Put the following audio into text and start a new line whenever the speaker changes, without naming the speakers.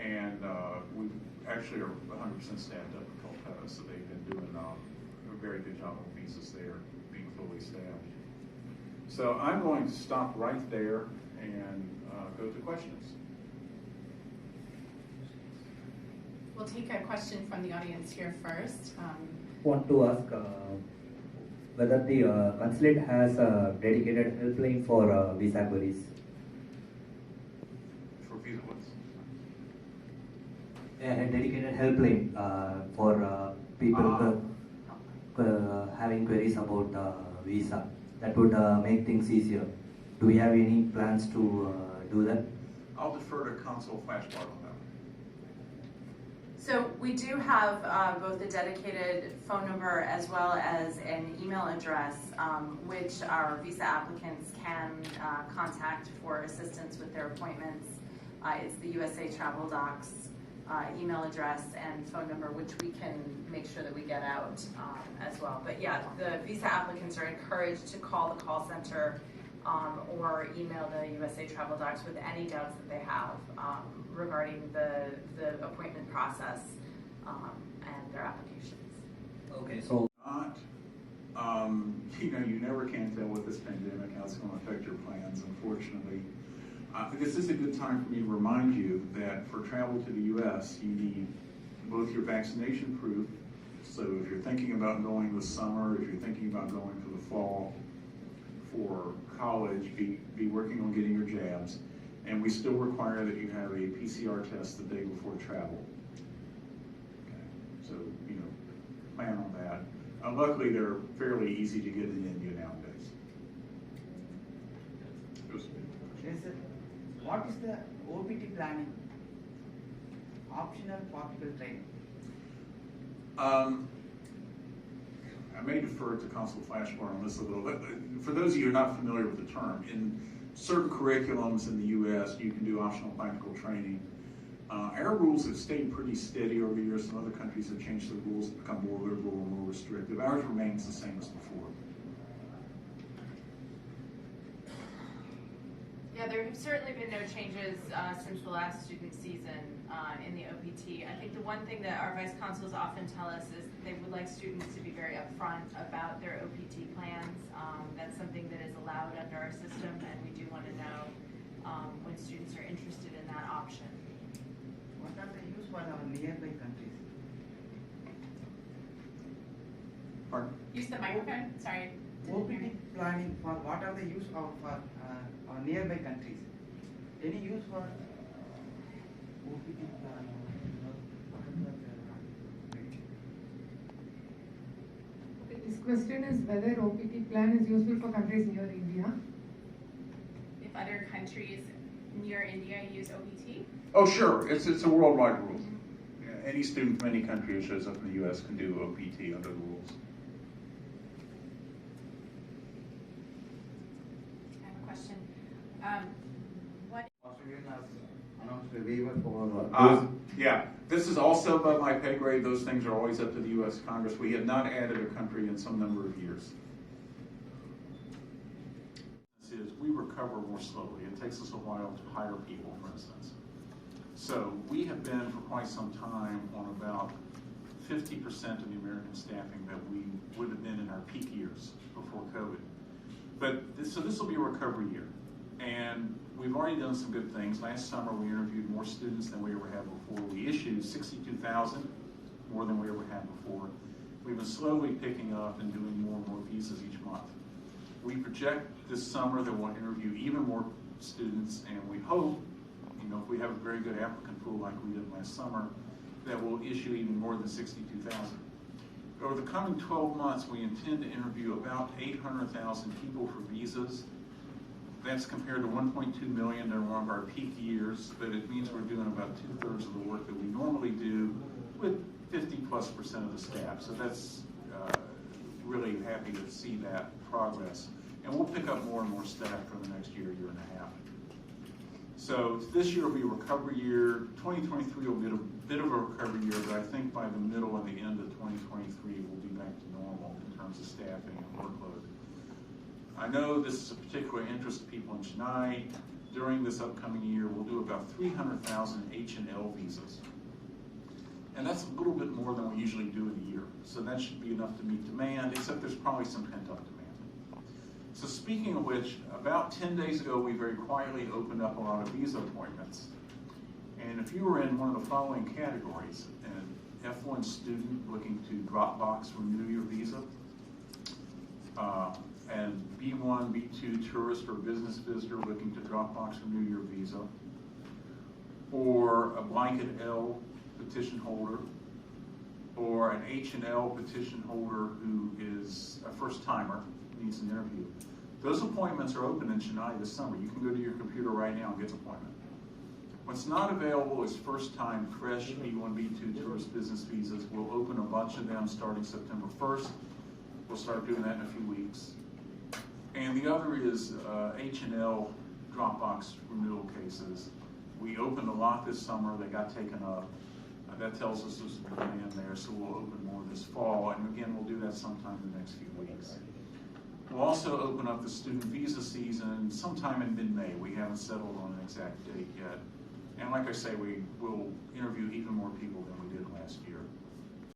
And we actually are 100% staffed up at Calcutta, so they've been doing a very good job on visas there, being fully staffed. So I'm going to stop right there and go to questions.
We'll take a question from the audience here first.
Want to ask whether the consulate has a dedicated helpline for visa queries.
For visa what?
A dedicated helpline for people having queries about visa. That would make things easier. Do we have any plans to do that?
I'll defer to Consul Flashbart on that.
So we do have both a dedicated phone number as well as an email address, which our visa applicants can contact for assistance with their appointments. It's the USA Travel Docs email address and phone number, which we can make sure that we get out as well. But yeah, the visa applicants are encouraged to call the call center or email the USA Travel Docs with any doubts that they have regarding the appointment process and their applications.
Okay, so
you never can tell with this pandemic how it's going to affect your plans, unfortunately. This is a good time for me to remind you that for travel to the U.S., you need both your vaccination proof. So if you're thinking about going this summer, if you're thinking about going for the fall for college, be working on getting your jabs. And we still require that you have a PCR test the day before travel. Okay. So, plan on that. Luckily, they're fairly easy to get in India nowadays.
Yes, sir. What is the OPT planning? Optional practical training.
I may defer to Consul Flashbart on this a little bit. For those of you who are not familiar with the term, in certain curriculums in the U.S., you can do optional practical training. Our rules have stayed pretty steady over the years. Some other countries have changed their rules to become more liberal or more restrictive. Ours remains the same as before.
Yeah, there have certainly been no changes since the last student season in the OPT. I think the one thing that our vice consuls often tell us is that they would like students to be very upfront about their OPT plans. That's something that is allowed under our system, and we do want to know when students are interested in that option.
What are the use for our nearby countries?
Pardon?
Use the microphone, sorry.
OPT planning for what are the use of for our nearby countries? Any use for OPT planning?
This question is whether OPT plan is useful for countries near India.
If other countries near India use OPT?
Oh, sure. It's a worldwide rule. Yeah, any student from any country who shows up in the U.S. can do OPT under the rules.
I have a question. What?
Australia has announced a waiver for
Yeah, this is also above my pay grade. Those things are always up to the U.S. Congress. We have not added a country in some number of years. This is, we recover more slowly. It takes us a while to hire people, for instance. So we have been for quite some time on about 50% of the American staffing that we would have been in our peak years before COVID. But so this will be a recovery year. And we've already done some good things. Last summer, we interviewed more students than we ever had before. We issued 62,000, more than we ever had before. We've been slowly picking up and doing more and more visas each month. We project this summer that we'll interview even more students, and we hope, if we have a very good applicant pool like we did last summer, that we'll issue even more than 62,000. Over the coming 12 months, we intend to interview about 800,000 people for visas. That's compared to 1.2 million during one of our peak years, but it means we're doing about 2/3 of the work that we normally do with 50+% of the staff. So that's really happy to see that progress. And we'll pick up more and more staff for the next year, year and a half. So this year will be a recovery year. 2023 will be a bit of a recovery year, but I think by the middle and the end of 2023, we'll be back to normal in terms of staffing and workload. I know this is a particular interest to people in Chennai. during this upcoming year, we'll do about 300,000 H&L visas. And that's a little bit more than we usually do in a year. So that should be enough to meet demand, except there's probably some pent-up demand. So speaking of which, about 10 days ago, we very quietly opened up a lot of visa appointments. And if you were in one of the following categories, an F1 student looking to Dropbox renew your visa, and B1, B2 tourist or business visitor looking to Dropbox renew your visa, or a blanket L petition holder, or an H&L petition holder who is a first-timer, needs an interview. Those appointments are open in Chennai this summer. You can go to your computer right now and get an appointment. What's not available is first-time fresh B1, B2 tourist business visas. We'll open a bunch of them starting September 1st. We'll start doing that in a few weeks. And the other is H&L Dropbox renewal cases. We opened a lot this summer. They got taken up. That tells us there's a demand there, so we'll open more this fall. And again, we'll do that sometime in the next few weeks. We'll also open up the student visa season sometime in mid-May. We haven't settled on an exact date yet. And like I say, we will interview even more people than we did last year.